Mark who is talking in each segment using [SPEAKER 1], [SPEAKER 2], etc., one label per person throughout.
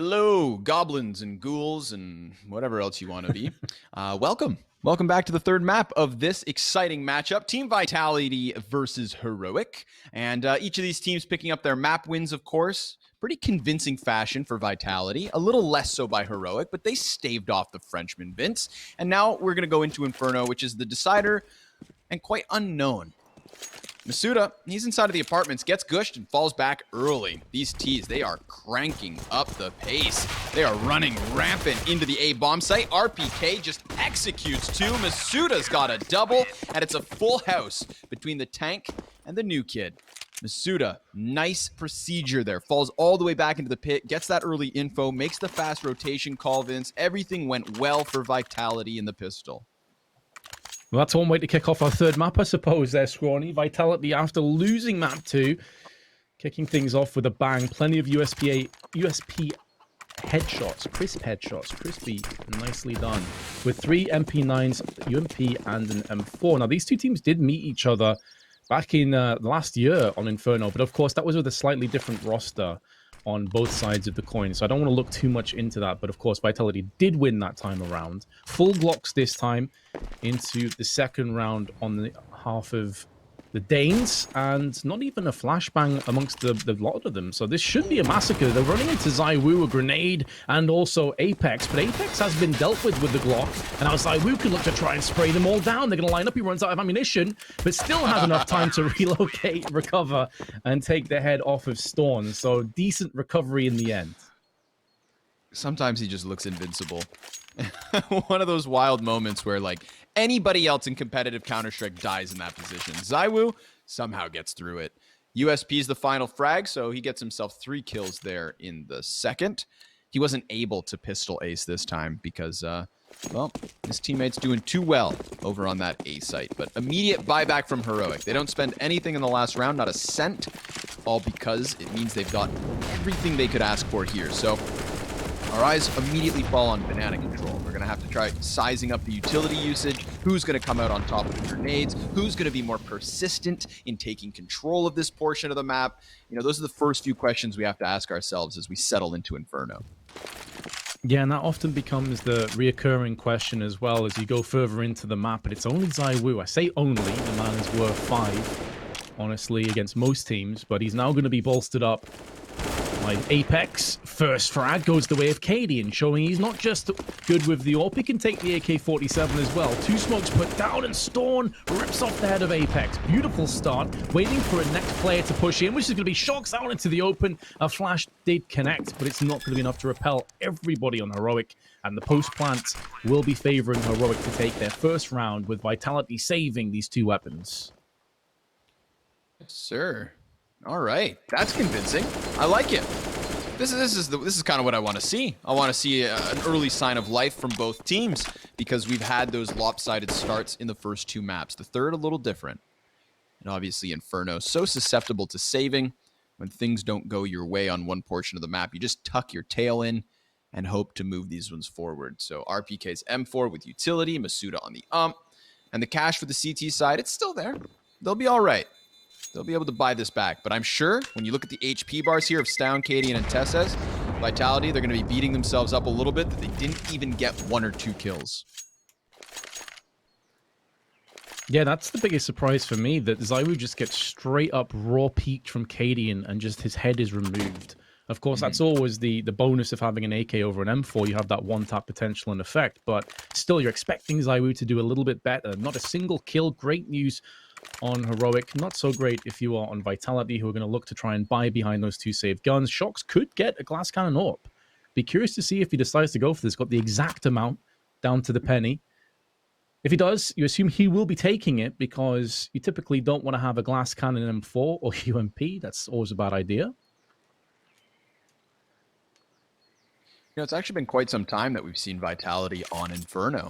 [SPEAKER 1] Hello, goblins and ghouls and whatever else you want to be. Welcome. Welcome back to the third map of this exciting matchup. Team Vitality versus Heroic. And each of these teams picking up their map wins, of course. Pretty convincing fashion for Vitality. A little less so by Heroic, but they staved off the Frenchman, Vince. And now we're going to go into Inferno, which is the decider and quite unknown. Masuda, he's inside of the apartments, gets gushed and falls back early. These T's, they are cranking up the pace. They are running rampant into the A bomb site. RPK just executes two. Masuda's got a double, and it's a full house between the tank and the new kid. Masuda, nice procedure there. Falls all the way back into the pit, gets that early info, makes the fast rotation call, Vince. Everything went well for Vitality in the pistol.
[SPEAKER 2] Well, that's one way to kick off our third map, I suppose, there, Scrawny. Vitality, after losing map 2, kicking things off with a bang. Plenty of USP headshots, crisp headshots, crispy, nicely done. With 3 MP9s, UMP, and an M4. Now, these two teams did meet each other back in last year on Inferno, but of course, that was with a slightly different roster on both sides of the coin, so I don't want to look too much into that, but of course Vitality did win that time around. Full Glocks this time into the second round on the half of the Danes, and not even a flashbang amongst the lot of them, so this should be a massacre. They're running into ZywOo, a grenade, and also Apex, but Apex has been dealt with the Glock, and now ZywOo can look to try and spray them all down. They're going to line up, he runs out of ammunition, but still have enough time to relocate, recover, and take their head off of Storm, so decent recovery in the end.
[SPEAKER 1] Sometimes he just looks invincible. One of those wild moments where, like, anybody else in competitive Counter-Strike dies in that position. ZywOo somehow gets through it. USP is the final frag, so he gets himself 3 kills there in the second. He wasn't able to pistol ace this time because, well, his teammate's doing too well over on that A site. But immediate buyback from Heroic. They don't spend anything in the last round, not a cent, all because it means they've got everything they could ask for here. So our eyes immediately fall on banana control. We're going to have to try sizing up the utility usage. Who's going to come out on top of the grenades? Who's going to be more persistent in taking control of this portion of the map? You know, those are the first few questions we have to ask ourselves as we settle into Inferno.
[SPEAKER 2] Yeah, and that often becomes the reoccurring question as well as you go further into the map, but it's only ZywOo. I say only, the man is worth 5, honestly, against most teams, but he's now going to be bolstered up. Like Apex, first frag goes the way of Cadian, showing he's not just good with the AWP, he can take the AK-47 as well. 2 smokes put down, and Storm rips off the head of Apex. Beautiful start, waiting for a next player to push in, which is going to be Shocks out into the open. A flash did connect, but it's not going to be enough to repel everybody on Heroic, and the post-plant will be favoring Heroic to take their first round, with Vitality saving these 2 weapons.
[SPEAKER 1] Yes, sir. All right, that's convincing. I like it. This is kind of what I want to see. I want to see an early sign of life from both teams because we've had those lopsided starts in the first 2 maps. The third a little different, and obviously Inferno so susceptible to saving. When things don't go your way on one portion of the map, you just tuck your tail in and hope to move these ones forward. So RPK's M4 with utility, Masuda on the and the cash for the CT side, it's still there. They'll be all right. They'll be able to buy this back. But I'm sure when you look at the HP bars here of Stown, Cadian, and Tessez, Vitality, they're going to be beating themselves up a little bit that they didn't even get 1 or 2 kills.
[SPEAKER 2] Yeah, that's the biggest surprise for me, that ZywOo just gets straight up raw peaked from Cadian and just his head is removed. Of course, that's always the bonus of having an AK over an M4. You have that one-tap potential and effect, but still, you're expecting ZywOo to do a little bit better. Not a single kill. Great news on Heroic. Not so great if you are on Vitality, who are going to look to try and buy behind those 2 saved guns. Shocks could get a glass cannon AWP. Be curious to see if he decides to go for this. Got the exact amount down to the penny. If he does, you assume he will be taking it because you typically don't want to have a glass cannon M4 or UMP. That's always a bad idea.
[SPEAKER 1] You know, it's actually been quite some time that we've seen Vitality on Inferno.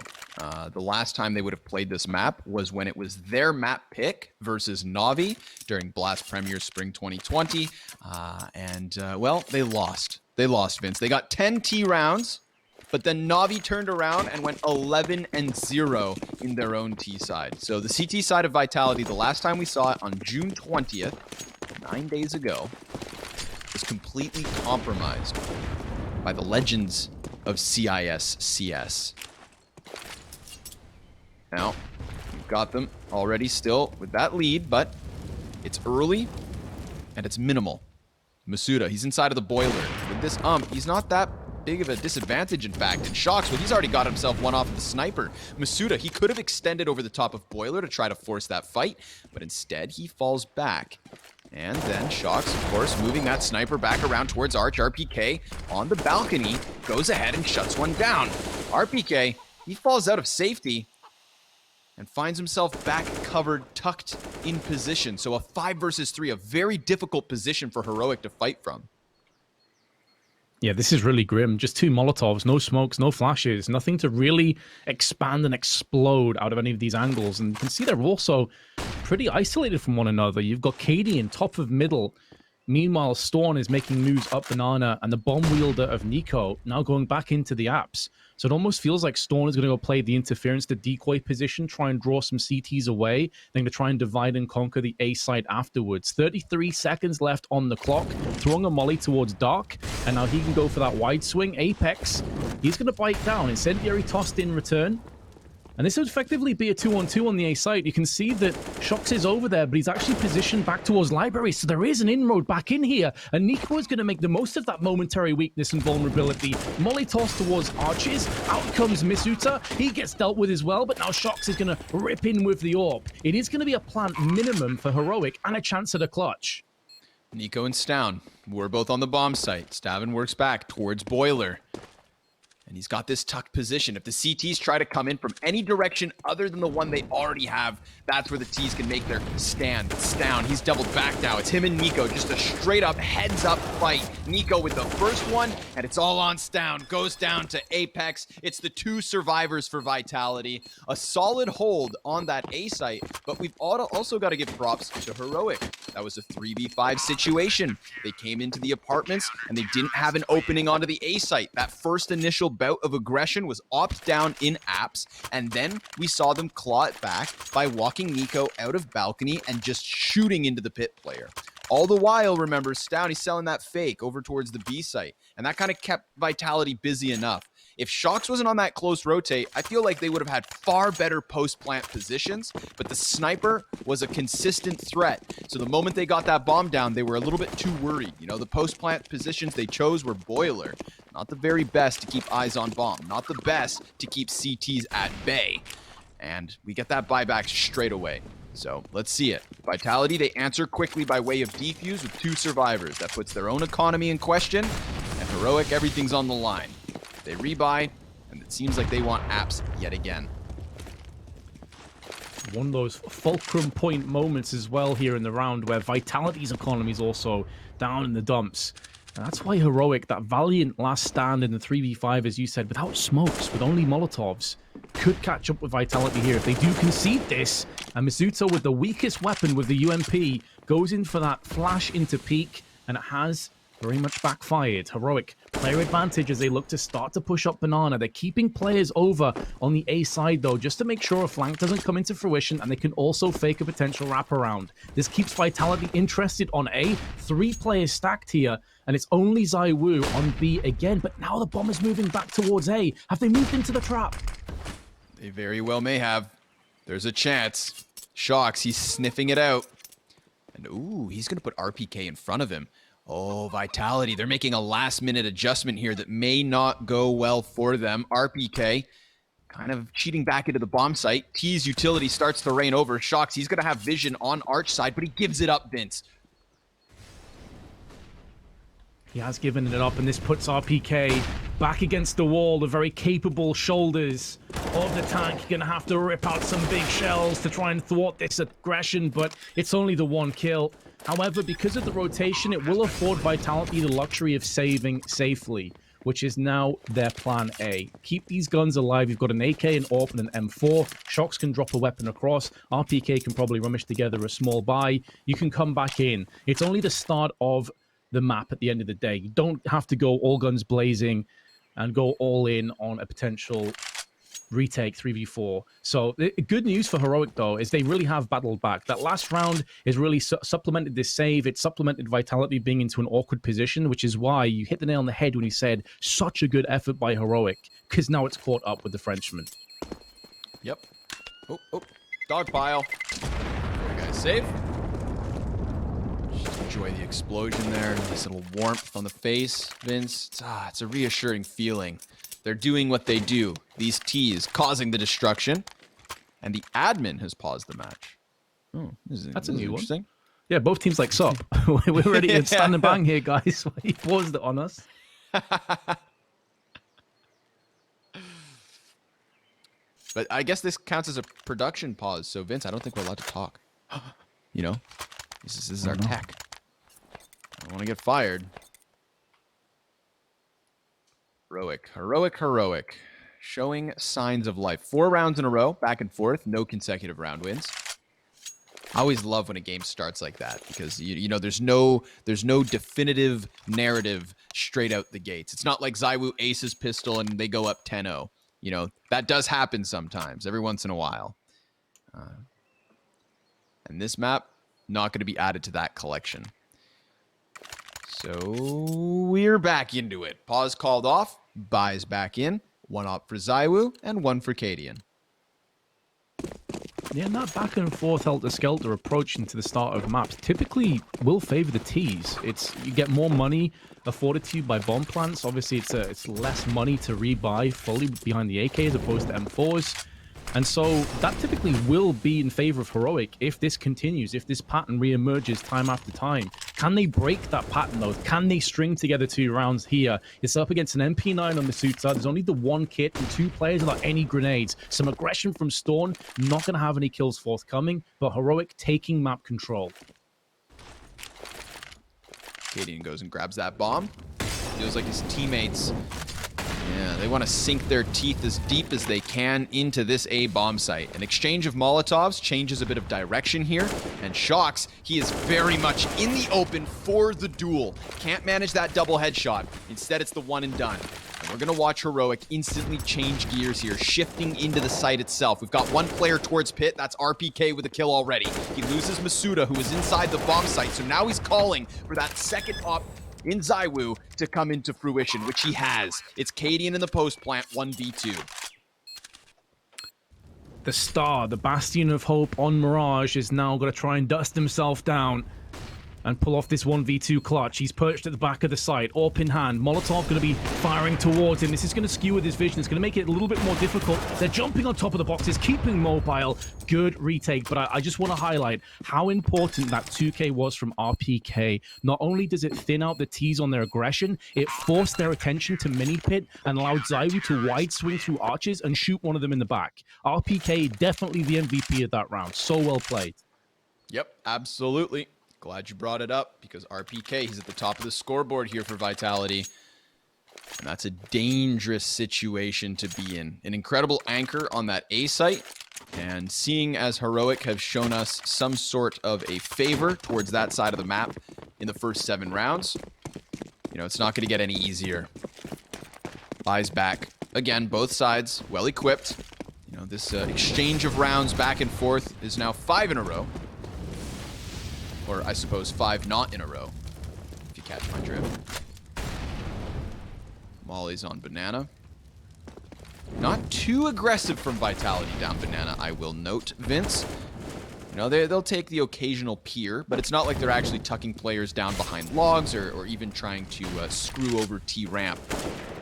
[SPEAKER 1] The last time they would have played this map was when it was their map pick versus Navi during Blast Premier Spring 2020. Well, they lost. They lost, Vince. They got 10 T rounds, but then Navi turned around and went 11-0 in their own T side. So the CT side of Vitality, the last time we saw it on June 20th, 9 days ago, was completely compromised by the legends of CIS CS. Now, we've got them already still with that lead, but it's early and it's minimal. Masuda, he's inside of the boiler. With this he's not that big of a disadvantage, in fact. And Shocks, well, he's already got himself one off of the sniper. Masuda, he could have extended over the top of boiler to try to force that fight, but instead he falls back. And then Shocks, of course, moving that sniper back around towards Arch. RPK on the balcony goes ahead and shuts one down. RPK, he falls out of safety and finds himself back covered, tucked in position. So a 5 versus 3, a very difficult position for Heroic to fight from.
[SPEAKER 2] Yeah, this is really grim. Just 2 Molotovs, no smokes, no flashes, nothing to really expand and explode out of any of these angles. And you can see they're also pretty isolated from one another. You've got Katie in top of middle. Meanwhile, Storm is making moves up Banana, and the bomb wielder of Nico now going back into the apps. So it almost feels like Storm is going to go play the interference, the decoy position, try and draw some CTs away, then to try and divide and conquer the A site afterwards. 33 seconds left on the clock, throwing a molly towards Dark, and now he can go for that wide swing. Apex, he's going to bite down. Incendiary tossed in return. And this would effectively be a 2-on-2 on the A site. You can see that Shox is over there, but he's actually positioned back towards Library. So there is an inroad back in here. And Nico is going to make the most of that momentary weakness and vulnerability. Molly toss towards Arches. Out comes Misuta. He gets dealt with as well, but now Shox is going to rip in with the AWP. It is going to be a plant minimum for Heroic and a chance at a clutch.
[SPEAKER 1] Nico and Stown were both on the bomb site. Stavin works back towards Boiler. And he's got this tucked position. If the CTs try to come in from any direction other than the one they already have, that's where the Ts can make their stand. It's down. He's doubled back now. It's him and Nico. Just a straight up heads up fight. Nico with the first one, and it's all on Stown. Goes down to Apex. It's the 2 survivors for Vitality. A solid hold on that A site, but we've also got to give props to Heroic. That was a 3v5 situation. They came into the apartments, and they didn't have an opening onto the A site. That first initial bout of aggression was opt down in apps, and then we saw them claw it back by walking Nico out of balcony and just shooting into the pit player. All the while, remember, Stown, he's selling that fake over towards the B site, and that kind of kept Vitality busy enough. If Shox wasn't on that close rotate, I feel like they would have had far better post-plant positions, but the sniper was a consistent threat. So the moment they got that bomb down, they were a little bit too worried. You know, the post-plant positions they chose were Boiler. Not the very best to keep eyes on bomb. Not the best to keep CTs at bay. And we get that buyback straight away. So let's see it. Vitality, they answer quickly by way of defuse with 2 survivors. That puts their own economy in question. And Heroic, everything's on the line. They rebuy, and it seems like they want apps yet again.
[SPEAKER 2] One of those fulcrum point moments as well here in the round where Vitality's economy is also down in the dumps. And that's why Heroic, that valiant last stand in the 3v5, as you said, without smokes, with only Molotovs, could catch up with Vitality here if they do concede this. And Mizuto, with the weakest weapon, with the UMP, goes in for that flash into peak, and it has very much backfired. Heroic, player advantage as they look to start to push up Banana. They're keeping players over on the A side, though, just to make sure a flank doesn't come into fruition, and they can also fake a potential wraparound. This keeps Vitality interested on A. 3 players stacked here, and it's only Zaiwu on B again, but now the bomb is moving back towards A. Have they moved into the trap?
[SPEAKER 1] They very well may have. There's a chance. Shox, he's sniffing it out. And ooh, he's going to put RPK in front of him. Oh, Vitality, they're making a last-minute adjustment here that may not go well for them. RPK kind of cheating back into the bomb site. T's utility starts to rain over. Shox, he's going to have vision on Arch side, but he gives it up, Vince.
[SPEAKER 2] He has given it up, and this puts RPK back against the wall. The very capable shoulders of the tank going to have to rip out some big shells to try and thwart this aggression, but it's only the 1 kill. However, because of the rotation, it will afford Vitality the luxury of saving safely, which is now their plan A. Keep these guns alive. You've got an AK, an AWP, and an M4. Shox can drop a weapon across. RPK can probably rummage together a small buy. You can come back in. It's only the start of the map at the end of the day. You don't have to go all guns blazing and go all in on a potential retake 3v4. So good news for Heroic, though, is they really have battled back. That last round is really supplemented this save. It supplemented Vitality being into an awkward position, which is why you hit the nail on the head when you said such a good effort by Heroic, because now it's caught up with the Frenchman.
[SPEAKER 1] Yep. Oh, dog pile. Poor guy's safe. Just enjoy the explosion there. Nice little warmth on the face, Vince. It's a reassuring feeling. They're doing what they do. These T's causing the destruction. And the admin has paused the match. Oh,
[SPEAKER 2] that's a new one.
[SPEAKER 1] Interesting.
[SPEAKER 2] Yeah, both teams like, sup. We're ready to stand and bang here, guys. He paused it on us.
[SPEAKER 1] But I guess this counts as a production pause. So, Vince, I don't think we're allowed to talk. You know? This is our tech. I don't want to get fired. Heroic. Showing signs of life. 4 rounds in a row, back and forth. No consecutive round wins. I always love when a game starts like that because you know there's no definitive narrative straight out the gates. It's not like ZywOo aces pistol and they go up 10-0. You know, that does happen sometimes, every once in a while. And this map, not going to be added to that collection. So we're back into it. Pause called off, buys back in. 1 op for ZywOo and 1 for Cadian.
[SPEAKER 2] Yeah, and that back and forth helter-skelter approach into the start of maps typically will favor the Ts. You get more money afforded to you by bomb plants. Obviously, it's less money to rebuy fully behind the AK as opposed to M4s. And so that typically will be in favor of Heroic if this continues, if this pattern reemerges time after time. Can they break that pattern, though? Can they string together 2 rounds here? It's up against an MP9 on the suit side. There's only the 1 kit and 2 players without any grenades. Some aggression from Storm, not going to have any kills forthcoming, but Heroic taking map control.
[SPEAKER 1] Cadian goes and grabs that bomb. Feels like his teammates... Yeah, they want to sink their teeth as deep as they can into this A bomb site. An exchange of Molotovs changes a bit of direction here. And Shocks, he is very much in the open for the duel. Can't manage that double headshot. Instead, it's the one and done. And we're going to watch Heroic instantly change gears here, shifting into the site itself. We've got 1 player towards pit. That's RPK with a kill already. He loses Masuda, who is inside the bomb site. So now he's calling for that second op in ZywOo to come into fruition, which he has. It's Cadian in the post plant, 1v2.
[SPEAKER 2] The star, the bastion of hope on Mirage, is now going to try and dust himself down and pull off this 1v2 clutch. He's perched at the back of the site, AWP in hand. Molotov going to be firing towards him. This is going to skew with his vision. It's going to make it a little bit more difficult. They're jumping on top of the boxes, keeping mobile. Good retake, but I just want to highlight how important that 2K was from RPK. Not only does it thin out the T's on their aggression, it forced their attention to mini pit and allowed ZywOo to wide swing through arches and shoot one of them in the back. RPK definitely the MVP of that round. So well played.
[SPEAKER 1] Yep, absolutely. Glad you brought it up because RPK, he's at the top of the scoreboard here for Vitality. And that's a dangerous situation to be in. An incredible anchor on that A site. And seeing as Heroic have shown us some sort of a favor towards that side of the map in the first 7 rounds, you know, it's not going to get any easier. Buys back. Again, both sides well equipped. You know, this exchange of rounds back and forth is now 5 in a row. Or I suppose 5 not in a row, if you catch my drift. Molly's on Banana. Not too aggressive from Vitality down Banana, I will note, Vince. You know, they'll take the occasional peer, but it's not like they're actually tucking players down behind logs or even trying to screw over T-ramp.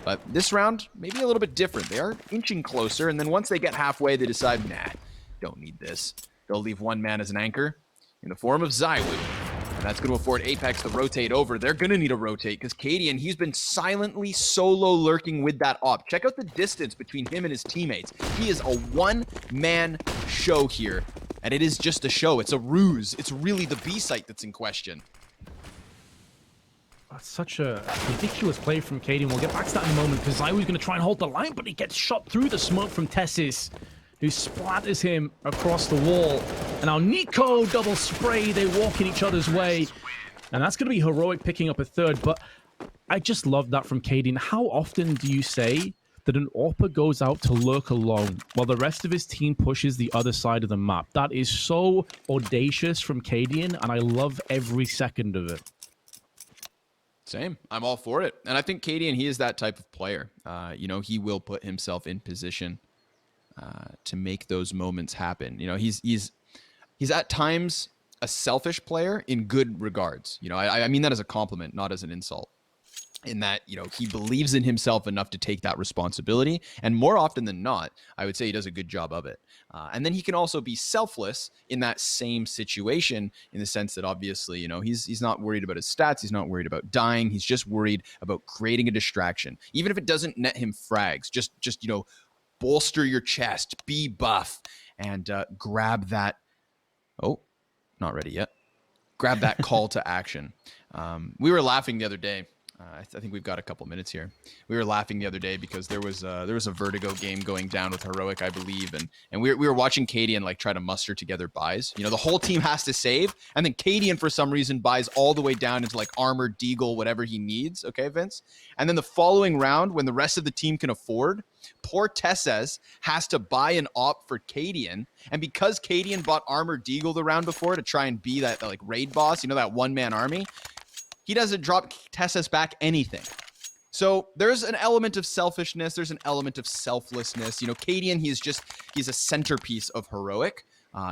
[SPEAKER 1] But this round, maybe a little bit different. They are inching closer, and then once they get halfway, they decide, nah, don't need this. They'll leave 1 man as an anchor in the form of ZywOo. And that's going to afford Apex to rotate over. They're going to need a rotate because Cadian, he's been silently solo lurking with that op. Check out the distance between him and his teammates. He is a 1-man show here. And it is just a show. It's a ruse. It's really the B site that's in question.
[SPEAKER 2] That's such a ridiculous play from Cadian. We'll get back to that in a moment because ZywOo's going to try and hold the line, but he gets shot through the smoke from Tessis, who splatters him across the wall. And now Nico double spray. They walk in each other's way. And that's going to be Heroic picking up a 3rd. But I just love that from Cadian. How often do you say that an AWPer goes out to lurk alone while the rest of his team pushes the other side of the map. That is so audacious from Cadian, and I love every second of it.
[SPEAKER 1] Same. I'm all for it. And I think Cadian, he is that type of player. You know, he will put himself in position to make those moments happen. You know, he's at times a selfish player in good regards. You know, I mean that as a compliment, not as an insult. In that, you know, he believes in himself enough to take that responsibility. And more often than not, I would say he does a good job of it. And then he can also be selfless in that same situation, in the sense that obviously, you know, he's not worried about his stats. He's not worried about dying. He's just worried about creating a distraction. Even if it doesn't net him frags, just you know, bolster your chest, be buff, and grab that. Oh, not ready yet. Grab that call to action. We were laughing the other day. I think we've got a couple minutes here. We were laughing the other day because there was a Vertigo game going down with Heroic, I believe, and we were watching Cadian like try to muster together buys. You know, the whole team has to save, and then Cadian for some reason buys all the way down into like armor, deagle, whatever he needs. Okay, Vince. And then the following round, when the rest of the team can afford, poor Tesses has to buy an op for Cadian, and because Cadian bought armor, deagle the round before to try and be that like raid boss, you know, that one-man army. He doesn't drop Tessus back anything. So there's an element of selfishness. There's an element of selflessness. You know, Cadian, he's a centerpiece of Heroic.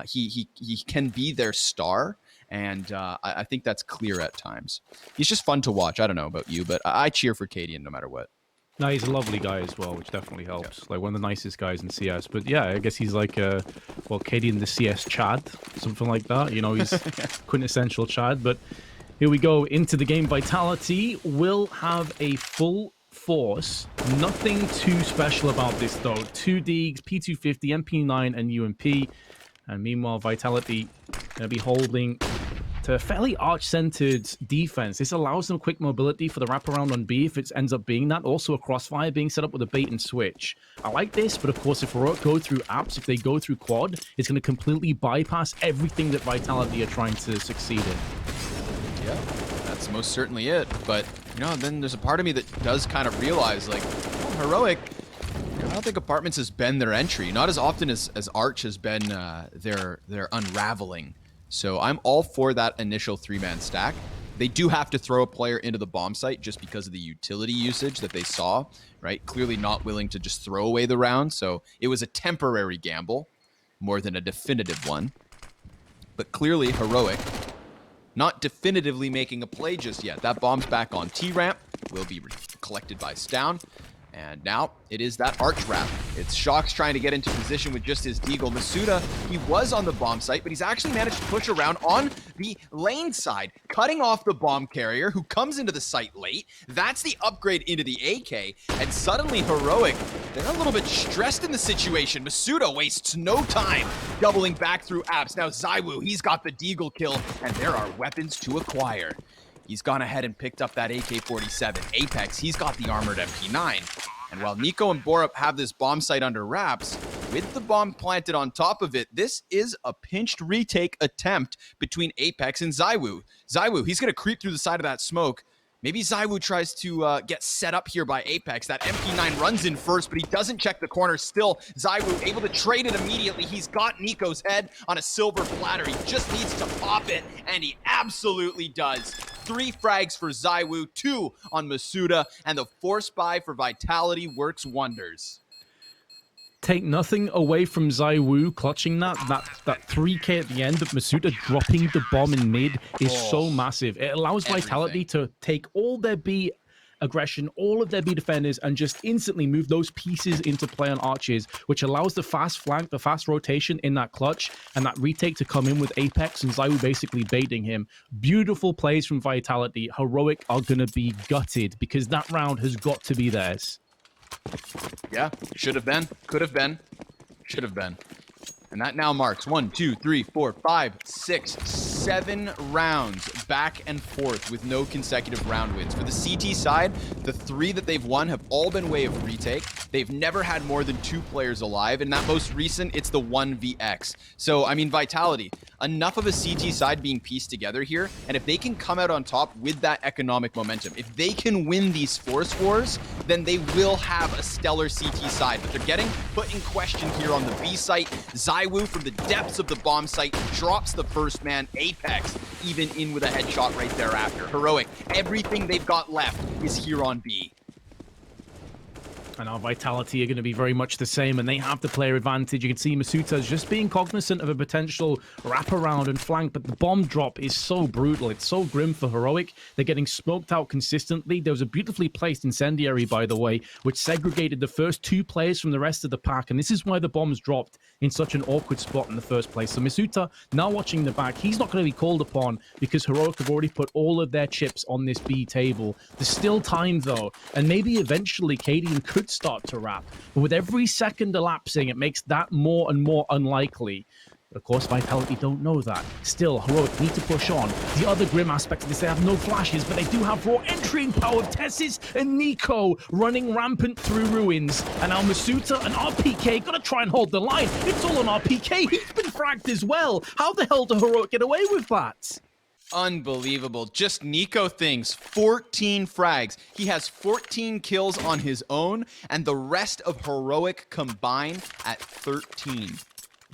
[SPEAKER 1] He can be their star. And I think that's clear at times. He's just fun to watch. I don't know about you, but I cheer for Cadian no matter what.
[SPEAKER 2] No, he's a lovely guy as well, which definitely helps. Yeah. Like one of the nicest guys in CS. But yeah, I guess he's like, Cadian the CS Chad, something like that. You know, he's quintessential Chad. But here we go into the game. Vitality will have a full force. Nothing too special about this, though. 2 Deegs, P250, MP9, and UMP. And meanwhile, Vitality going to be holding to a fairly arch-centered defense. This allows them quick mobility for the wraparound on B if it ends up being that. Also, a crossfire being set up with a bait and switch. I like this, but of course, if Heroic go through apps, if they go through quad, it's going to completely bypass everything that Vitality are trying to succeed in.
[SPEAKER 1] Yeah, that's most certainly it. But, you know, then there's a part of me that does kind of realize, like, Heroic, I don't think Apartments has been their entry. Not as often as Arch has been their unraveling. So I'm all for that initial 3-man stack. They do have to throw a player into the bomb site just because of the utility usage that they saw, right? Clearly not willing to just throw away the round. So it was a temporary gamble more than a definitive one. But clearly Heroic not definitively making a play just yet. That bomb's back on T-ramp, will be collected by Stown. And now it is that arch wrap. It's Shox trying to get into position with just his deagle. Masuda, he was on the bomb site, but he's actually managed to push around on the lane side, cutting off the bomb carrier who comes into the site late. That's the upgrade into the AK. And suddenly Heroic, they're a little bit stressed in the situation. Masuda wastes no time doubling back through apps. Now Zywoo, he's got the deagle kill, and there are weapons to acquire. He's gone ahead and picked up that AK-47. Apex, he's got the armored MP9. And while Nico and Borup have this bomb site under wraps, with the bomb planted on top of it, this is a pinched retake attempt between Apex and Zywoo. Zywoo, he's going to creep through the side of that smoke. Maybe Zywoo tries to get set up here by Apex. That MP9 runs in first, but he doesn't check the corner. Still, Zywoo able to trade it immediately. He's got Nico's head on a silver platter. He just needs to pop it, and he absolutely does. 3 frags for Zywoo, 2 on Masuda, and the force buy for Vitality works wonders.
[SPEAKER 2] Take nothing away from Zywoo clutching that 3K at the end, but Masuda dropping the bomb in mid is so massive. It allows Vitality to take all their B aggression, all of their B defenders, and just instantly move those pieces into play on arches, which allows the fast flank, the fast rotation in that clutch, and that retake to come in with Apex and Zywoo basically baiting him. Beautiful plays from Vitality. Heroic are going to be gutted because that round has got to be theirs.
[SPEAKER 1] Yeah, should have been, could have been, should have been. And that now marks 1, 2, 3, 4, 5, 6, 7 rounds back and forth with no consecutive round wins. For the CT side, the 3 that they've won have all been way of retake. They've never had more than 2 players alive. And that most recent, it's the 1vx. So, I mean, Vitality, enough of a CT side being pieced together here, and if they can come out on top with that economic momentum, if they can win these Force Wars, then they will have a stellar CT side. But they're getting put in question here on the B site. ZywOo from the depths of the bomb site drops the first man. Apex even in with a headshot right thereafter. Heroic, everything they've got left is here on B.
[SPEAKER 2] And our Vitality are going to be very much the same, and they have the player advantage. You can see Masuta's just being cognizant of a potential wraparound and flank, but the bomb drop is so brutal. It's so grim for Heroic. They're getting smoked out consistently. There was a beautifully placed incendiary, by the way, which segregated the first 2 players from the rest of the pack, and this is why the bombs dropped in such an awkward spot in the first place. So Masuta, now watching the back, he's not going to be called upon because Heroic have already put all of their chips on this B table. There's still time, though, and maybe eventually Cadian could start to wrap. But with every second elapsing, it makes that more and more unlikely. But of course, Vitality don't know that. Still, Heroic need to push on. The other grim aspect of this, they have no flashes, but they do have raw entering power. Tessis and Nico running rampant through ruins. And now Masuta and RPK gotta try and hold the line. It's all on RPK. He's been fragged as well. How the hell do Heroic get away with that?
[SPEAKER 1] Unbelievable. Just Nico things. 14 frags. He has 14 kills on his own, and the rest of Heroic combined at 13.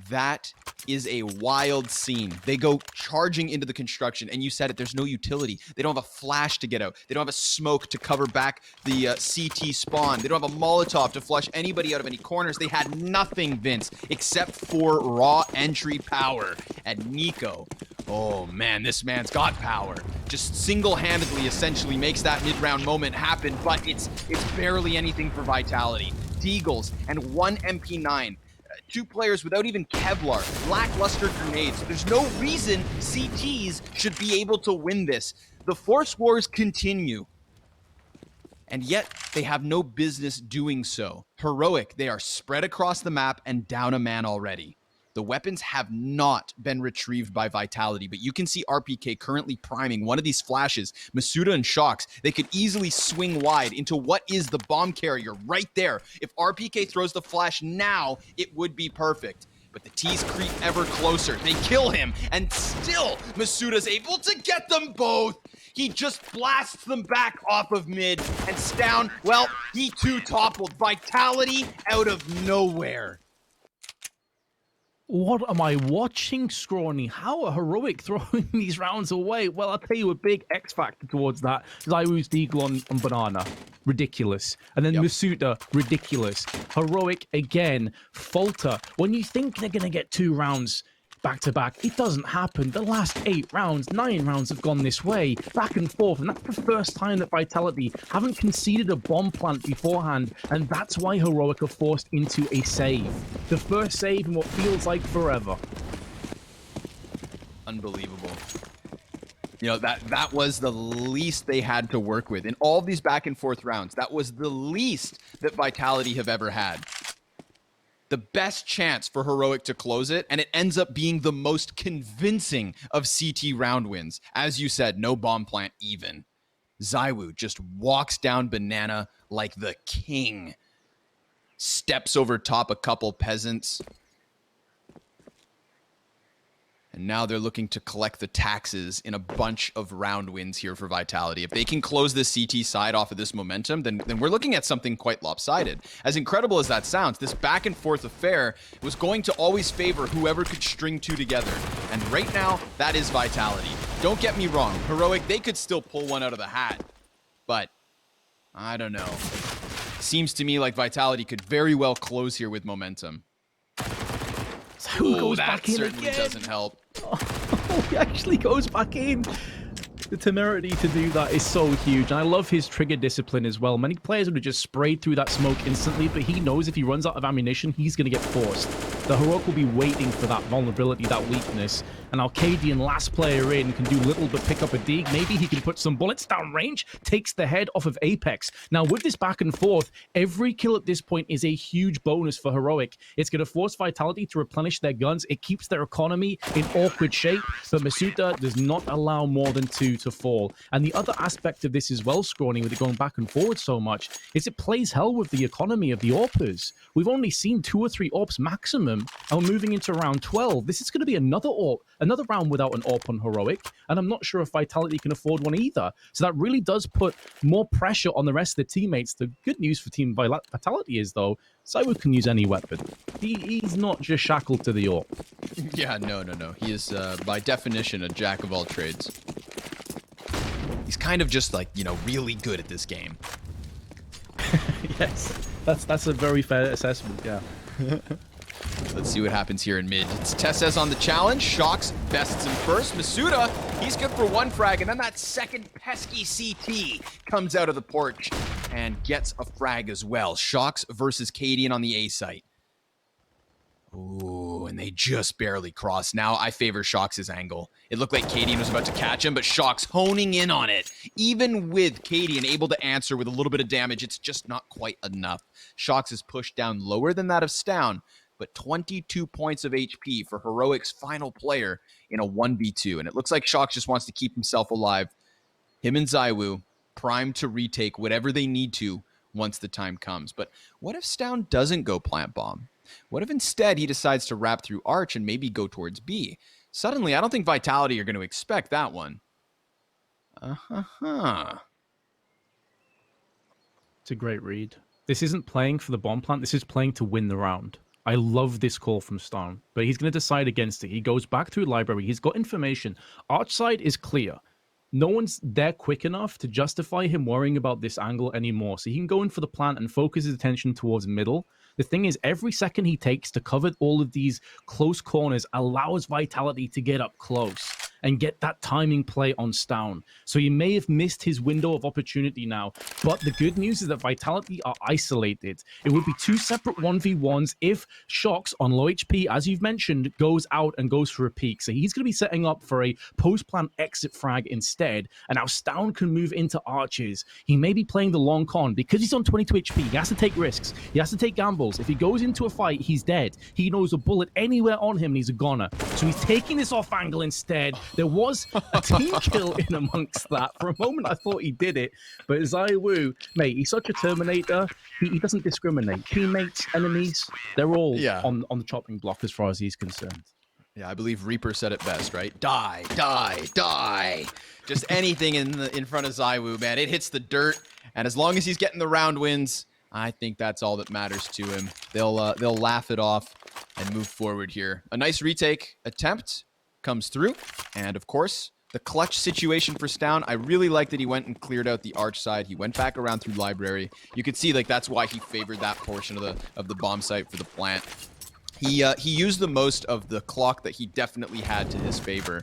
[SPEAKER 1] That is a wild scene. They go charging into the construction, and you said it, there's no utility. They don't have a flash to get out. They don't have a smoke to cover back the CT spawn. They don't have a Molotov to flush anybody out of any corners. They had nothing, Vince, except for raw entry power. And Nico, oh man, this man's got power. Just single-handedly essentially makes that mid-round moment happen, but it's barely anything for Vitality. Deagles and 1 MP9. 2 players without even Kevlar, lackluster grenades. There's no reason CTs should be able to win this. The Force Wars continue, and yet they have no business doing so. Heroic, they are spread across the map and down a man already. The weapons have not been retrieved by Vitality, but you can see RPK currently priming one of these flashes. Masuta and Shocks, they could easily swing wide into what is the bomb carrier right there. If RPK throws the flash now, it would be perfect. But the T's creep ever closer. They kill him, and still Masuta's able to get them both. He just blasts them back off of mid, and Stown, well, he too toppled. Vitality out of nowhere.
[SPEAKER 2] What am I watching, Scrawny? How are Heroic throwing these rounds away? Well, I'll tell you a big X factor towards that. ZywOo's Deagle on Banana. Ridiculous. And then Masuta, ridiculous. Heroic, again, falter. When you think they're going to get 2 rounds back-to-back, it doesn't happen. The last 8 rounds, 9 rounds have gone this way, back and forth, and that's the first time that Vitality haven't conceded a bomb plant beforehand, and that's why Heroic are forced into a save. The first save in what feels like forever.
[SPEAKER 1] Unbelievable. You know, that was the least they had to work with. In all these back and forth rounds, that was the least that Vitality have ever had. The best chance for Heroic to close it, and it ends up being the most convincing of CT round wins. As you said, no bomb plant even. ZywOo just walks down Banana like the king. Steps over top a couple peasants. And now they're looking to collect the taxes in a bunch of round wins here for Vitality. If they can close the CT side off of this momentum, then we're looking at something quite lopsided. As incredible as that sounds, this back and forth affair was going to always favor whoever could string 2 together. And right now, that is Vitality. Don't get me wrong, Heroic, they could still pull one out of the hat. But, I don't know. Seems to me like Vitality could very well close here with momentum.
[SPEAKER 2] Who goes
[SPEAKER 1] that
[SPEAKER 2] back in
[SPEAKER 1] certainly
[SPEAKER 2] again?
[SPEAKER 1] doesn't help.
[SPEAKER 2] Oh, he actually goes back in. The temerity to do that is so huge. And I love his trigger discipline as well. Many players would have just sprayed through that smoke instantly, but he knows if he runs out of ammunition, he's going to get forced. The Heroic will be waiting for that vulnerability, that weakness. And Arcadian, last player in, can do little but pick up a dig. Maybe he can put some bullets down range, takes the head off of Apex. Now, with this back and forth, every kill at this point is a huge bonus for Heroic. It's going to force Vitality to replenish their guns. It keeps their economy in awkward shape, but Masuta does not allow more than 2 to fall. And the other aspect of this as well, Scrawny, with it going back and forward so much, is it plays hell with the economy of the AWPers. We've only seen 2 or 3 AWPs maximum minimum, and we're moving into round 12. This is going to be another round without an AWP on Heroic, and I'm not sure if Vitality can afford one either. So that really does put more pressure on the rest of the teammates. The good news for Team Vitality is, though, ZywOo can use any weapon. He's not just shackled to the AWP.
[SPEAKER 1] Yeah, no. He is, by definition, a jack of all trades. He's kind of just like, really good at this game.
[SPEAKER 2] Yes, that's a very fair assessment, yeah.
[SPEAKER 1] Let's see what happens here in mid. It's Tessez on the challenge. Shox bests him first. Masuda, he's good for one frag, and then that second pesky CT comes out of the porch and gets a frag as well. Shox versus Cadian on the A site. Ooh, and they just barely crossed. Now I favor Shox's angle. It looked like Cadian was about to catch him, but Shox honing in on it. Even with Cadian able to answer with a little bit of damage, it's just not quite enough. Shox is pushed down lower than that of Stown, but 22 points of HP for Heroic's final player in a 1v2. And it looks like Shox just wants to keep himself alive. Him and ZywOo primed to retake whatever they need to once the time comes. But what if Stown doesn't go plant bomb? What if instead he decides to wrap through Arch and maybe go towards B? Suddenly, I don't think Vitality are going to expect that one.
[SPEAKER 2] It's a great read. This isn't playing for the bomb plant. This is playing to win the round. I love this call from Stown, but he's going to decide against it. He goes back through library. He's got information. Arch side is clear. No one's there quick enough to justify him worrying about this angle anymore. So he can go in for the plant and focus his attention towards middle. The thing is, every second he takes to cover all of these close corners allows Vitality to get up close and get that timing play on Stown. So he may have missed his window of opportunity now, but the good news is that Vitality are isolated. It would be two separate 1v1s if Shox on low HP, as you've mentioned, goes out and goes for a peek. So he's going to be setting up for a post-plant exit frag instead, and now Stown can move into arches. He may be playing the long con because he's on 22 HP. He has to take risks. He has to take gambles. If he goes into a fight, he's dead. He knows a bullet anywhere on him and he's a goner. So he's taking this off angle instead. There was a team kill in amongst that. For a moment, I thought he did it. But ZywOo, mate, he's such a Terminator. He doesn't discriminate. Teammates, enemies, they're all on the chopping block as far as he's concerned.
[SPEAKER 1] Yeah, I believe Reaper said it best, right? Die, die, die. Just anything in front of ZywOo, man. It hits the dirt. And as long as he's getting the round wins, I think that's all that matters to him. They'll laugh it off and move forward here. A nice retake attempt comes through. And of course, the clutch situation for Stown, I really like that he went and cleared out the arch side. He went back around through library. You could see like that's why he favored that portion of the bomb site for the plant. He used the most of the clock that he definitely had to his favor,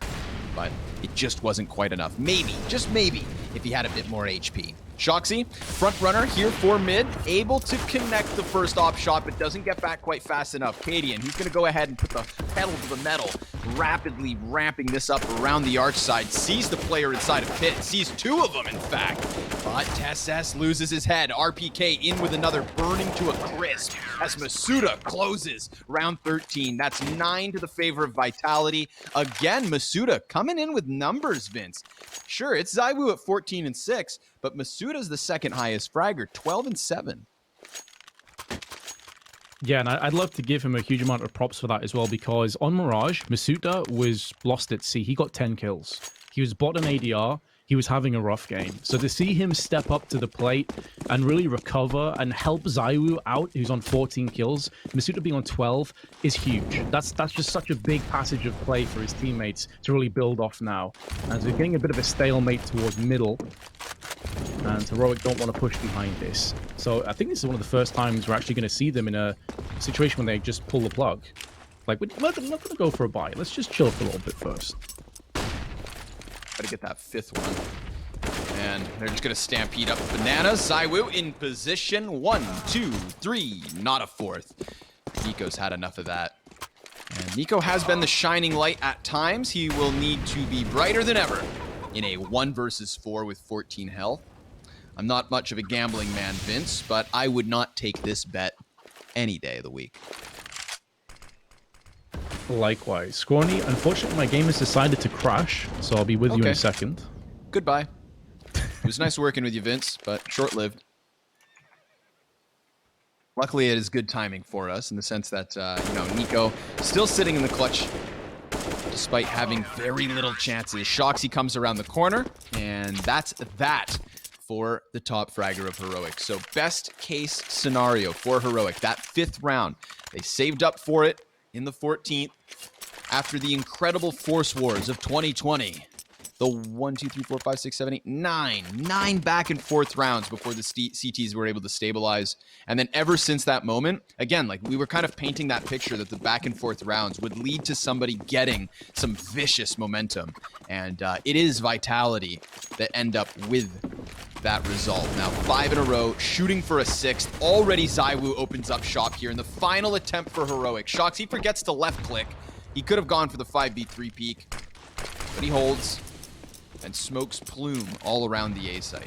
[SPEAKER 1] but it just wasn't quite enough. Maybe, just maybe, if he had a bit more HP. Shoxy, front runner here for mid, able to connect the first op shot, but doesn't get back quite fast enough. Cadian, he's going to go ahead and put the pedal to the metal, rapidly ramping this up around the arch side, sees the player inside of pit, sees two of them, in fact. But Tess loses his head. RPK in with another, burning to a crisp as Masuda closes round 13. That's 9 to the favor of Vitality. Again, Masuda coming in with numbers, Vince. Sure, it's ZywOo at 14 and 6, but Masuda's the second highest fragger, 12 and 7.
[SPEAKER 2] Yeah, and I'd love to give him a huge amount of props for that as well, because on Mirage, Masuda was lost at sea. He got 10 kills. He was bottom ADR. He was having a rough game. So to see him step up to the plate and really recover and help ZywOo out, who's on 14 kills, Masuda being on 12, is huge. That's just such a big passage of play for his teammates to really build off now. And so getting a bit of a stalemate towards middle, and Heroic don't want to push behind this. So I think this is one of the first times we're actually going to see them in a situation when they just pull the plug. Like, we're not going to go for a buy. Let's just chill for a little bit first.
[SPEAKER 1] Gotta get that fifth one. And they're just gonna stampede up bananas. ZywOo in position. 1, 2, 3. Not a fourth. Nico's had enough of that. And Nico has been the shining light at times. He will need to be brighter than ever in a 1 versus 4 with 14 health. I'm not much of a gambling man, Vince, but I would not take this bet any day of the week.
[SPEAKER 2] Likewise. Scorny, unfortunately, my game has decided to crash, so I'll be with you in a second.
[SPEAKER 1] Goodbye. It was nice working with you, Vince, but short-lived. Luckily, it is good timing for us in the sense that, Nico still sitting in the clutch despite having very little chances. Shoxy comes around the corner, and that's that for the top fragger of Heroic. So best case scenario for Heroic, that 5th round. They saved up for it in the 14th after the incredible Force Wars of 2020. The 1, 2, 3, 4, 5, 6, 7, 8, 9 back and forth rounds before the CTs were able to stabilize. And then ever since that moment, again, like we were kind of painting that picture that the back and forth rounds would lead to somebody getting some vicious momentum. And it is Vitality that end up with that result. Now 5 in a row, shooting for a 6th. Already ZywOo opens up shop here in the final attempt for Heroic. Shox, he forgets to left click. He could have gone for the 5v3 peek, but he holds and smokes Plume all around the A site.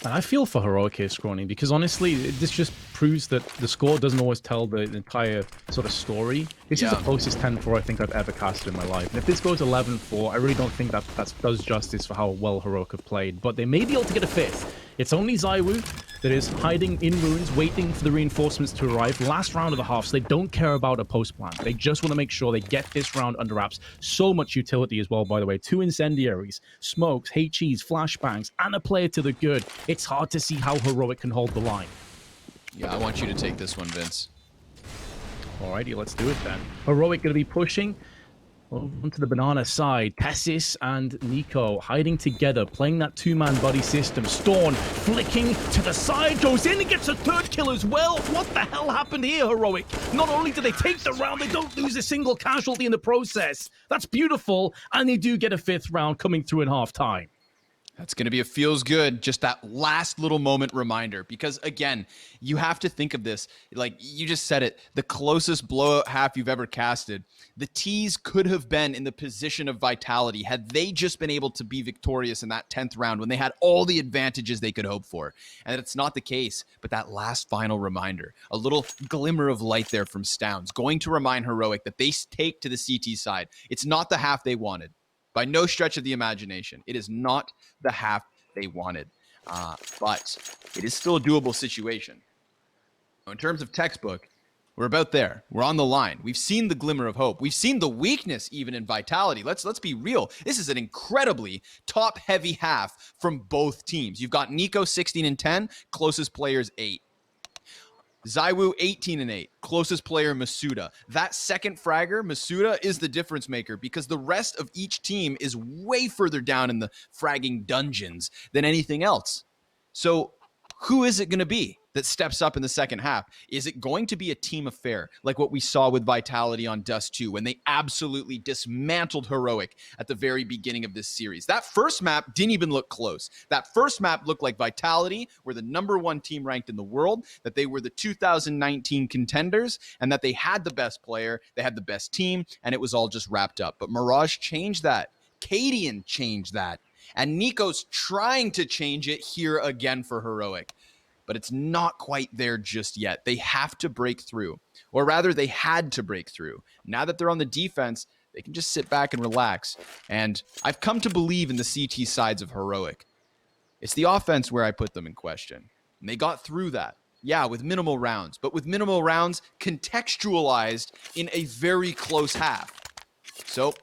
[SPEAKER 2] And I feel for Heroic here, Scrawny, because honestly, this just proves that the score doesn't always tell the entire sort of story. This is the closest 10-4 I think I've ever casted in my life. And if this goes 11-4, I really don't think that does justice for how well Heroic have played. But they may be able to get a 5th. It's only ZywOo that is hiding in ruins, waiting for the reinforcements to arrive. Last round of the half, so they don't care about a post plan. They just want to make sure they get this round under wraps. So much utility as well, by the way. 2 incendiaries, smokes, HEs, flashbangs, and a player to the good. It's hard to see how Heroic can hold the line.
[SPEAKER 1] Yeah, I want you to take this one, Vince.
[SPEAKER 2] Alrighty, let's do it then. Heroic going to be pushing onto the banana side. Tessis and Nico hiding together, playing that 2-man buddy system. Storm flicking to the side, goes in and gets a 3rd kill as well. What the hell happened here, Heroic? Not only do they take the round, they don't lose a single casualty in the process. That's beautiful, and they do get a 5th round coming through in halftime.
[SPEAKER 1] That's going to be a feels good, just that last little moment reminder. Because again, you have to think of this, like you just said it, the closest blowout half you've ever casted. The T's could have been in the position of Vitality had they just been able to be victorious in that 10th round when they had all the advantages they could hope for. And it's not the case, but that last final reminder, a little glimmer of light there from Stowns, going to remind Heroic that they take to the CT side. It's not the half they wanted. By no stretch of the imagination. It is not the half they wanted. But it is still a doable situation. In terms of textbook, we're about there. We're on the line. We've seen the glimmer of hope. We've seen the weakness even in Vitality. Let's be real. This is an incredibly top-heavy half from both teams. You've got Nico 16-10, closest players 8. ZywOo 18-8, closest player Masuda. That second fragger, Masuda, is the difference maker because the rest of each team is way further down in the fragging dungeons than anything else. So who is it going to be that steps up in the second half? Is it going to be a team affair like what we saw with Vitality on Dust 2 when they absolutely dismantled Heroic at the very beginning of this series? That first map didn't even look close. That first map looked like Vitality were the #1 team ranked in the world, that they were the 2019 contenders, and that they had the best player, they had the best team, and it was all just wrapped up. But Mirage changed that. Cadian changed that. And Nico's trying to change it here again for Heroic. But it's not quite there just yet. They have to break through. Or rather, they had to break through. Now that they're on the defense, they can just sit back and relax. And I've come to believe in the CT sides of Heroic. It's the offense where I put them in question. And they got through that. Yeah, with minimal rounds. But with minimal rounds contextualized in a very close half. So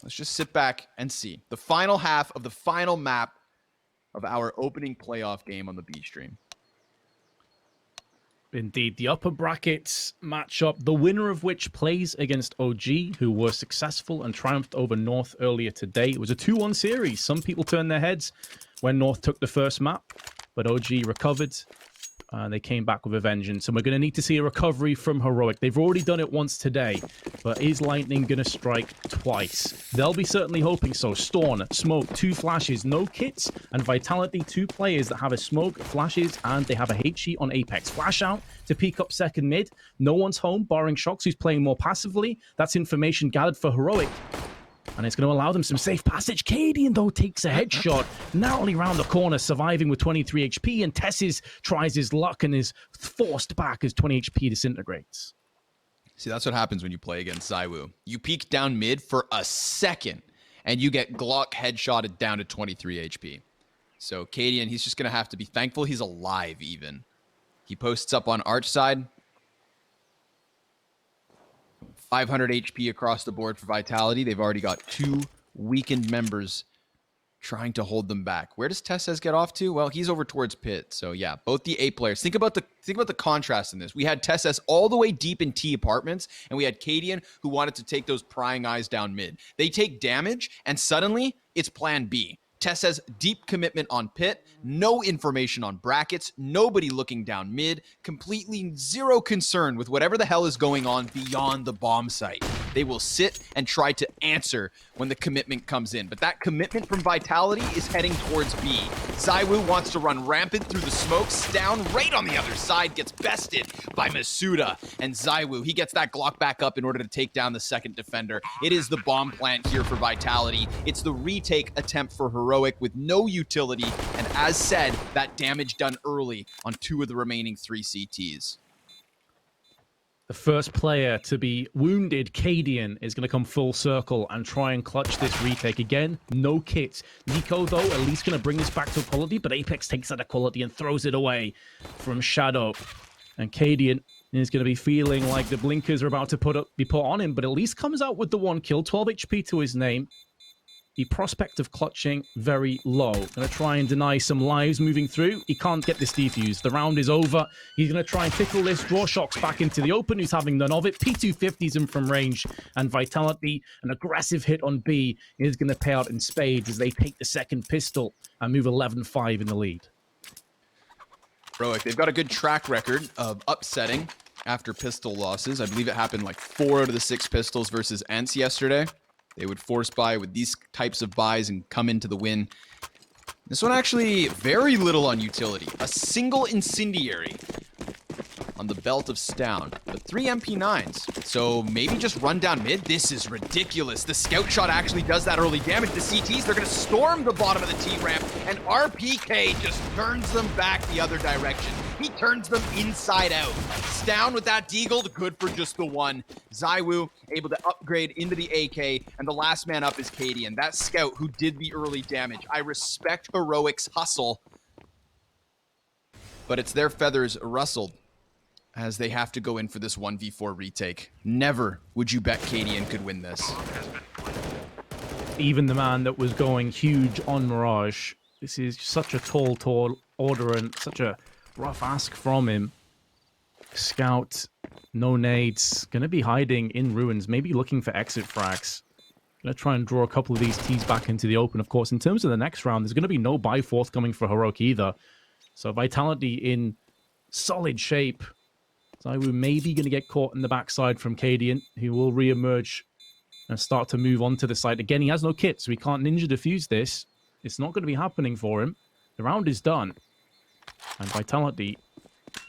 [SPEAKER 1] let's just sit back and see. The final half of the final map of our opening playoff game on the B stream.
[SPEAKER 2] Indeed, the upper brackets matchup, the winner of which plays against OG, who were successful and triumphed over North earlier today. It was a 2-1 series. Some people turned their heads when North took the first map, but OG recovered. They came back with a vengeance, and we're going to need to see a recovery from Heroic. They've already done it once today, but is Lightning going to strike twice? They'll be certainly hoping so. Storm, Smoke, 2 flashes, no kits, and Vitality, 2 players that have a Smoke, flashes, and they have a HE on Apex. Flash out to peek up second mid. No one's home, barring Shox, who's playing more passively. That's information gathered for Heroic. And it's going to allow them some safe passage. Cadian, though, takes a headshot, narrowly round the corner, surviving with 23 HP, and Tessis tries his luck and is forced back as 20 HP disintegrates.
[SPEAKER 1] See, that's what happens when you play against ZywOo. You peek down mid for a second, and you get Glock headshotted down to 23 HP. So Cadian, he's just going to have to be thankful he's alive even. He posts up on Arch side. 500 HP across the board for Vitality. They've already got 2 weakened members trying to hold them back. Where does Tessez get off to? Well, he's over towards Pit. So yeah, both the A players. Think about the contrast in this. We had Tessez all the way deep in T apartments, and we had Cadian who wanted to take those prying eyes down mid. They take damage, and suddenly it's plan B. Tessez deep commitment on Pit, no information on brackets, nobody looking down mid, completely zero concern with whatever the hell is going on beyond the bomb site. They will sit and try to answer when the commitment comes in. But that commitment from Vitality is heading towards B. ZywOo wants to run rampant through the smokes, down right on the other side, gets bested by Masuda. And ZywOo, he gets that Glock back up in order to take down the second defender. It is the bomb plant here for Vitality. It's the retake attempt for Heroic with no utility. And as said, that damage done early on 2 of the remaining 3 CTs.
[SPEAKER 2] The first player to be wounded, Cadian, is going to come full circle and try and clutch this retake. Again, no kits. Nico, though, at least going to bring this back to equality, but Apex takes that equality and throws it away from Shadow. And Cadian is going to be feeling like the blinkers are about to be put on him, but at least comes out with the 1 kill, 12 HP to his name. The prospect of clutching very low. Going to try and deny some lives moving through. He can't get this defused. The round is over. He's going to try and tickle this. Draw Shocks back into the open. Who's having none of it. P250s him from range. And Vitality, an aggressive hit on B, is going to pay out in spades as they take the second pistol and move 11-5 in the lead.
[SPEAKER 1] Heroic, they've got a good track record of upsetting after pistol losses. I believe it happened like 4 out of the 6 pistols versus Ents yesterday. They would force buy with these types of buys and come into the win. This one actually very little on utility. A single incendiary on the belt of Stown, but 3 MP9s. So maybe just run down mid. This is ridiculous. The scout shot actually does that early damage. The CTs, they're going to storm the bottom of the T-ramp, and RPK just turns them back the other direction. He turns them inside out. Stown with that deagled, good for just the 1. ZywOo able to upgrade into the AK, and the last man up is Cadian. That scout who did the early damage. I respect Heroic's hustle, but it's their feathers rustled as they have to go in for this 1v4 retake. Never would you bet Cadian could win this.
[SPEAKER 2] Even the man that was going huge on Mirage. This is such a tall order and such a rough ask from him. Scout, no nades, gonna be hiding in ruins, maybe looking for exit frags. Gonna try and draw a couple of these T's back into the open. Of course, in terms of the next round, there's gonna be no buy forthcoming for Heroic either. So Vitality in solid shape. ZywOo maybe gonna get caught in the backside from Cadian. He will re-emerge and start to move on to the side. Again, he has no kit, so he can't ninja defuse this. It's not going to be happening for him. The round is done. And Vitality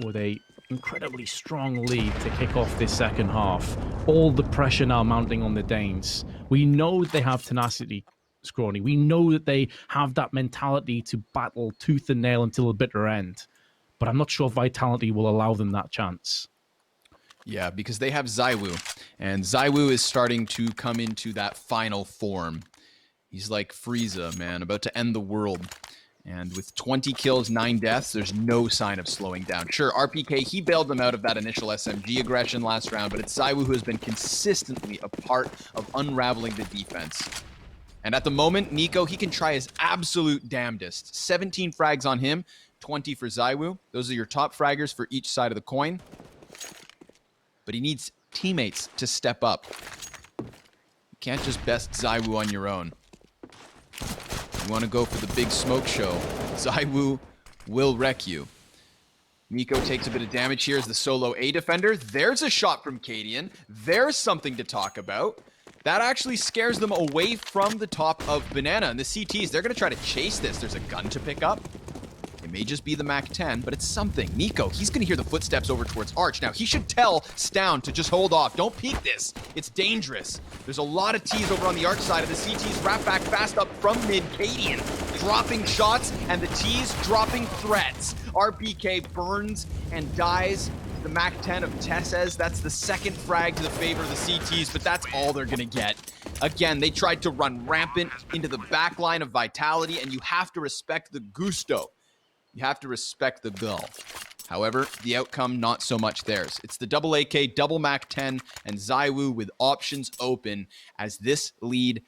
[SPEAKER 2] with a incredibly strong lead to kick off this second half. All the pressure now mounting on the Danes. We know they have tenacity, Scrawny. We know that they have that mentality to battle tooth and nail until the bitter end. But I'm not sure Vitality will allow them that chance.
[SPEAKER 1] Yeah, because they have ZywOo, and ZywOo is starting to come into that final form. He's like Frieza, man, about to end the world. And with 20 kills, 9 deaths, there's no sign of slowing down. Sure, RPK, he bailed them out of that initial SMG aggression last round, but it's ZywOo who has been consistently a part of unraveling the defense. And at the moment, Nico, he can try his absolute damnedest. 17 frags on him, 20 for ZywOo. Those are your top fraggers for each side of the coin. But he needs teammates to step up. You can't just best ZywOo on your own. You want to go for the big smoke show, ZywOo will wreck you. Nico takes a bit of damage here as the solo A defender. There's a shot from Cadian. There's something to talk about. That actually scares them away from the top of Banana. And the CTs, they're going to try to chase this. There's a gun to pick up. It may just be the MAC-10, but it's something. Nico, he's going to hear the footsteps over towards Arch. Now, he should tell Stown to just hold off. Don't peek this. It's dangerous. There's a lot of T's over on the Arch side of the CTs. Wrap back fast up from mid. Cadian dropping shots, and the T's dropping threats. RPK burns and dies the MAC-10 of Tessez. That's the second frag to the favor of the CTs, but that's all they're gonna get. Again, they tried to run rampant into the back line of Vitality, and you have to respect the gusto. You have to respect the gull. However, the outcome, not so much theirs. It's the double AK, double MAC-10, and ZywOo with options open as this lead,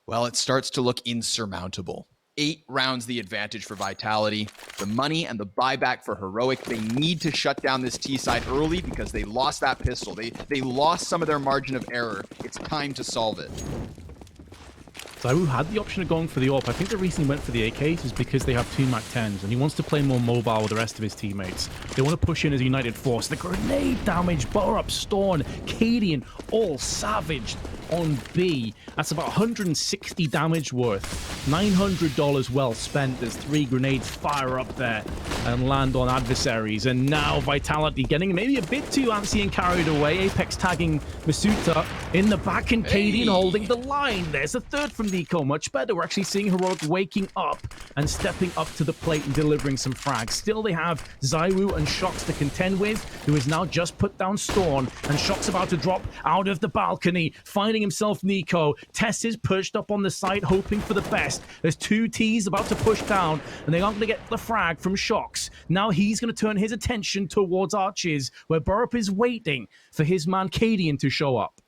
[SPEAKER 1] well, it starts to look insurmountable. 8 rounds the advantage for Vitality. The money and the buyback for Heroic, they need to shut down this T side early because they lost that pistol. They lost some of their margin of error. It's time to solve it.
[SPEAKER 2] ZywOo had the option of going for the AWP. I think the reason he went for the AKs is because they have 2 MAC-10s, and he wants to play more mobile with the rest of his teammates. They want to push in as a united force. The grenade damage, Borup, Storm, Cadian, all savaged on B. That's about 160 damage worth. $900 well spent as 3 grenades fire up there and land on adversaries. And now Vitality getting maybe a bit too antsy and carried away. Apex tagging Masuta in the back, and Cadian holding the line. There's a third from Nico. Much better. We're actually seeing Heroic waking up and stepping up to the plate and delivering some frags. Still, they have ZywOo and Shox to contend with, who has now just put down Storm, and Shox about to drop out of the balcony, finding himself Nico. Tess is pushed up on the side, hoping for the best. There's 2 Ts about to push down, and they aren't going to get the frag from Shox. Now he's going to turn his attention towards Arches, where Borup is waiting for his man Cadian to show up.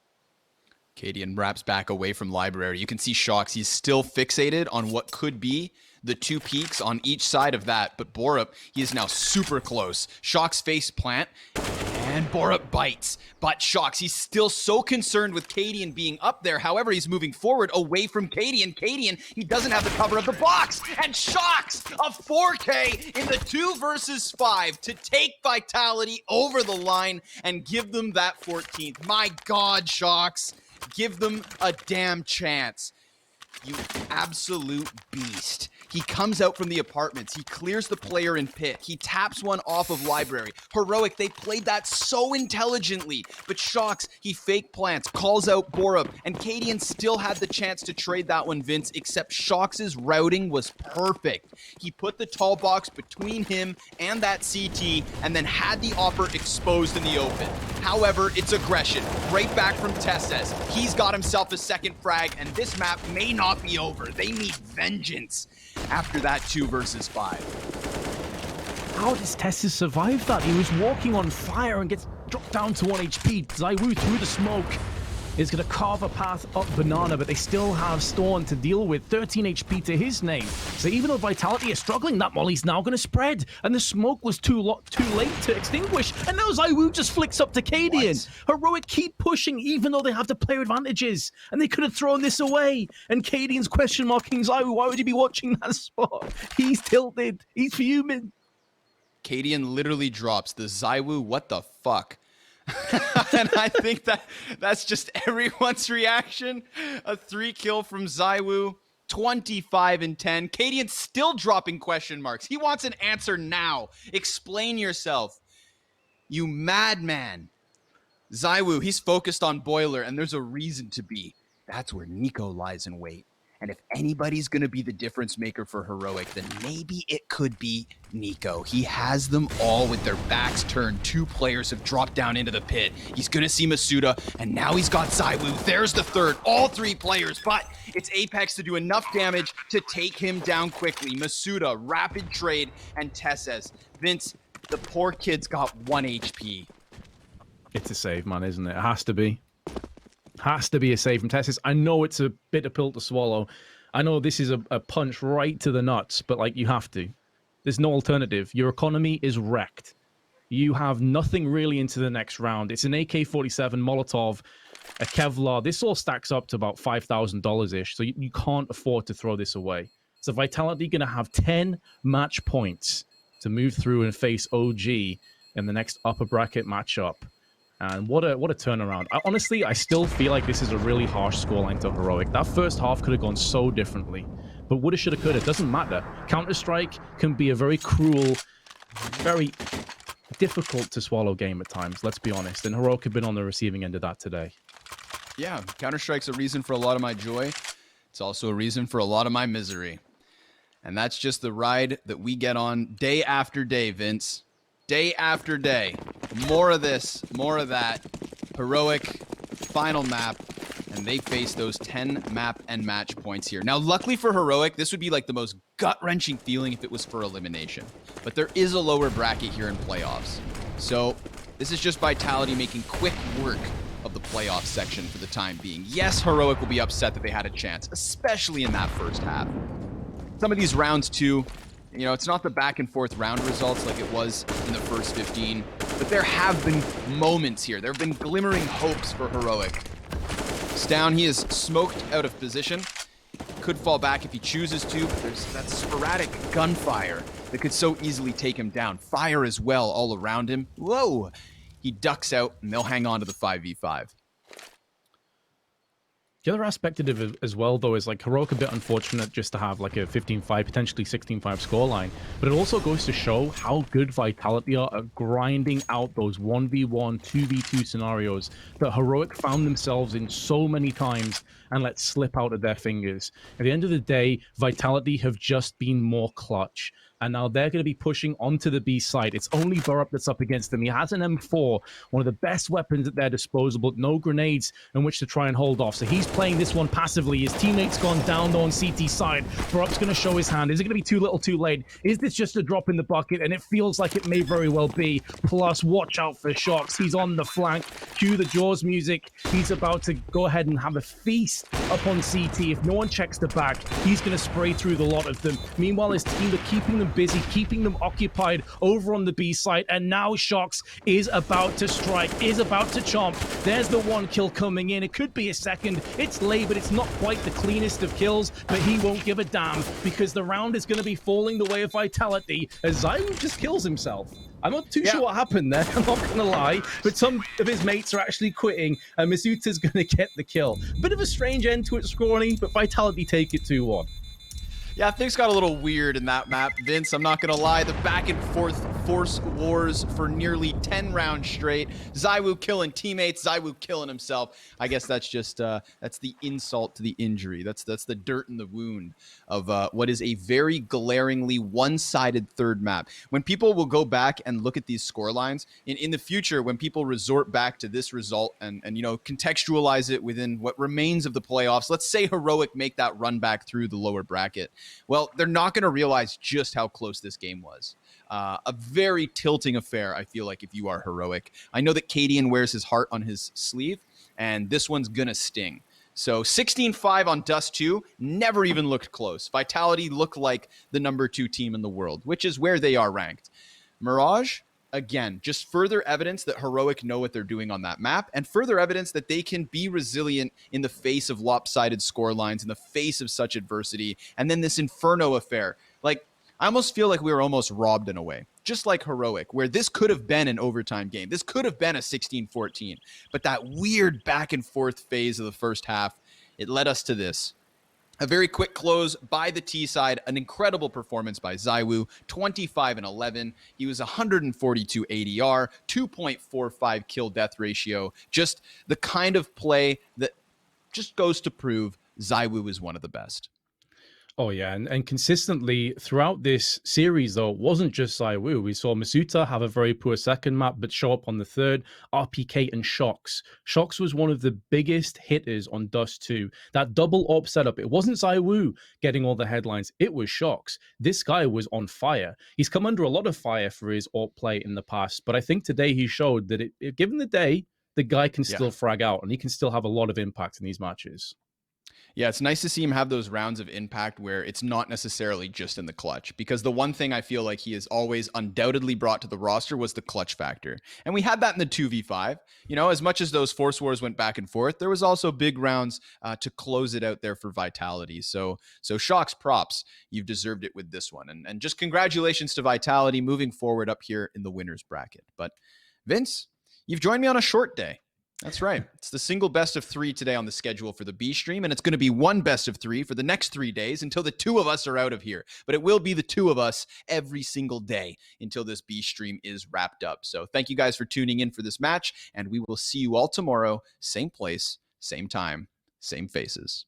[SPEAKER 1] Cadian wraps back away from Library. You can see Shox. He's still fixated on what could be the 2 peaks on each side of that. But Borup, he is now super close. Shox face plant, and Borup bites. But Shox, he's still so concerned with Cadian being up there. However, he's moving forward away from Cadian. Cadian, he doesn't have the cover of the box. And Shox, a 4K in the 2 versus 5 to take Vitality over the line and give them that 14th. My God, Shox. Give them a damn chance. You absolute beast. He comes out from the apartments. He clears the player in pit. He taps one off of Library. Heroic, they played that so intelligently. But Shox, he fake plants, calls out Borup, and Cadian still had the chance to trade that one, Vince, except Shox's routing was perfect. He put the tall box between him and that CT, and then had the offer exposed in the open. However, it's aggression. Right back from Tessez. He's got himself a second frag, and this map may not be over. They need vengeance after that 2 versus 5.
[SPEAKER 2] How does Tessez survive that? He was walking on fire and gets dropped down to 1 HP. ZywOo through the smoke is going to carve a path up Banana, but they still have Storm to deal with. 13 HP to his name. So even though Vitality is struggling, that molly's now going to spread. And the smoke was too late to extinguish. And now ZywOo just flicks up to Cadian. Heroic keep pushing even though they have the player advantages. And they could have thrown this away. And Cadian's question marking ZywOo. Why would you be watching that spot? He's tilted. He's fuming.
[SPEAKER 1] Cadian literally drops the ZywOo, what the fuck? And I think that's just everyone's reaction. A 3 kill from ZywOo, 25 and 10. Cadian's still dropping question marks. He wants an answer now. Explain yourself, you madman. ZywOo, he's focused on Boiler, and there's a reason to be. That's where Nico lies in wait. And if anybody's going to be the difference maker for Heroic, then maybe it could be Nico. He has them all with their backs turned. 2 players have dropped down into the pit. He's going to see Masuda, and now he's got ZywOo. There's the third, all 3 players, but it's Apex to do enough damage to take him down quickly. Masuda, rapid trade, and Tessez. Vince, the poor kid's got 1 HP.
[SPEAKER 2] It's a save, man, isn't it? It has to be. Has to be a save from Tessez. I know it's a bitter pill to swallow. I know this is a punch right to the nuts, but like, you have to. There's no alternative. Your economy is wrecked. You have nothing really into the next round. It's an AK-47, Molotov, a Kevlar. This all stacks up to about $5,000-ish, so you can't afford to throw this away. So Vitality going to have 10 match points to move through and face OG in the next upper bracket matchup. And what a turnaround. Honestly, I still feel like this is a really harsh scoreline to Heroic. That first half could have gone so differently. But woulda, shoulda, coulda. It doesn't matter. Counter-Strike can be a very cruel, very difficult to swallow game at times, let's be honest. And Heroic have been on the receiving end of that today.
[SPEAKER 1] Yeah, Counter-Strike's a reason for a lot of my joy. It's also a reason for a lot of my misery. And that's just the ride that we get on day after day, Vince. Day after day. More of this, more of that. Heroic, final map, and they face those 10 map and match points here. Now, luckily for Heroic, this would be like the most gut-wrenching feeling if it was for elimination. But there is a lower bracket here in playoffs. So this is just Vitality making quick work of the playoff section for the time being. Yes, Heroic will be upset that they had a chance, especially in that first half. Some of these rounds too, you know, it's not the back and forth round results like it was in the first 15, but there have been moments here. There have been glimmering hopes for Heroic. Down, he is smoked out of position. Could fall back if he chooses to, but there's that sporadic gunfire that could so easily take him down. Fire as well all around him. Whoa! He ducks out, and they'll hang on to the 5v5.
[SPEAKER 2] The other aspect of it as well, though, is like Heroic a bit unfortunate just to have like a 15-5, potentially 16-5 scoreline. But it also goes to show how good Vitality are at grinding out those 1v1, 2v2 scenarios that Heroic found themselves in so many times and let slip out of their fingers. At the end of the day, Vitality have just been more clutch. And now they're going to be pushing onto the B side. It's only Burrup that's up against them. He has an M4, one of the best weapons at their disposal, but no grenades in which to try and hold off. So he's playing this one passively. His teammate's gone down though on CT side. Burrup's going to show his hand. Is it going to be too little too late? Is this just a drop in the bucket? And it feels like it may very well be. Plus, watch out for Shox. He's on the flank. Cue the Jaws music. He's about to go ahead and have a feast upon CT. If no one checks the back, he's going to spray through the lot of them. Meanwhile, his team are keeping them busy, keeping them occupied over on the B side, and now Shox is about to strike, is about to chomp. There's the one kill coming in. It could be a second. It's late, but it's not quite the cleanest of kills, but he won't give a damn because the round is going to be falling the way of Vitality as Zayu just kills himself. I'm not too sure what happened there, I'm not going to lie, but some of his mates are actually quitting, and Misuta's going to get the kill. Bit of a strange end to it scoring, but Vitality take it 2-1.
[SPEAKER 1] Yeah, things got a little weird in that map, Vince. I'm not going to lie. The back and forth force wars for nearly 10 rounds straight. ZywOo killing teammates, ZywOo killing himself. I guess that's just, that's the insult to the injury. That's the dirt in the wound of what is a very glaringly one-sided third map. When people will go back and look at these score lines, in the future, when people resort back to this result and you know, contextualize it within what remains of the playoffs, let's say Heroic make that run back through the lower bracket. Well, they're not going to realize just how close this game was. A very tilting affair, I feel like, if you are Heroic. I know that Cadian wears his heart on his sleeve, and this one's going to sting. So 16-5 on Dust 2 never even looked close. Vitality looked like the number 2 team in the world, which is where they are ranked. Mirage, again, just further evidence that Heroic know what they're doing on that map, and further evidence that they can be resilient in the face of lopsided score lines, in the face of such adversity. And then this Inferno affair. Like, I almost feel like we were almost robbed in a way, just like Heroic, where this could have been an overtime game. This could have been a 16-14. But that weird back and forth phase of the first half, it led us to this. A very quick close by the T side. An incredible performance by ZywOo, 25-11. He was 142 ADR, 2.45 kill death ratio. Just the kind of play that just goes to prove ZywOo is one of the best.
[SPEAKER 2] Oh, yeah. And consistently throughout this series, though, it wasn't just ZywOo. We saw Masuta have a very poor second map, but show up on the third. RPK and Shox. Shox was one of the biggest hitters on Dust 2. That double AWP setup, it wasn't ZywOo getting all the headlines. It was Shox. This guy was on fire. He's come under a lot of fire for his AWP play in the past, but I think today he showed that given the day, the guy can still frag out, and he can still have a lot of impact in these matches.
[SPEAKER 1] Yeah, it's nice to see him have those rounds of impact where it's not necessarily just in the clutch, because the one thing I feel like he has always undoubtedly brought to the roster was the clutch factor. And we had that in the 2v5. You know, as much as those force wars went back and forth, there was also big rounds to close it out there for Vitality. So Shox, props. You've deserved it with this one. And just congratulations to Vitality moving forward up here in the winner's bracket. But Vince, you've joined me on a short day. That's right. It's the single best of 3 today on the schedule for the B stream, and it's going to be one best of 3 for the next 3 days until the 2 of us are out of here. But it will be the 2 of us every single day until this B stream is wrapped up. So thank you guys for tuning in for this match, and we will see you all tomorrow. Same place, same time, same faces.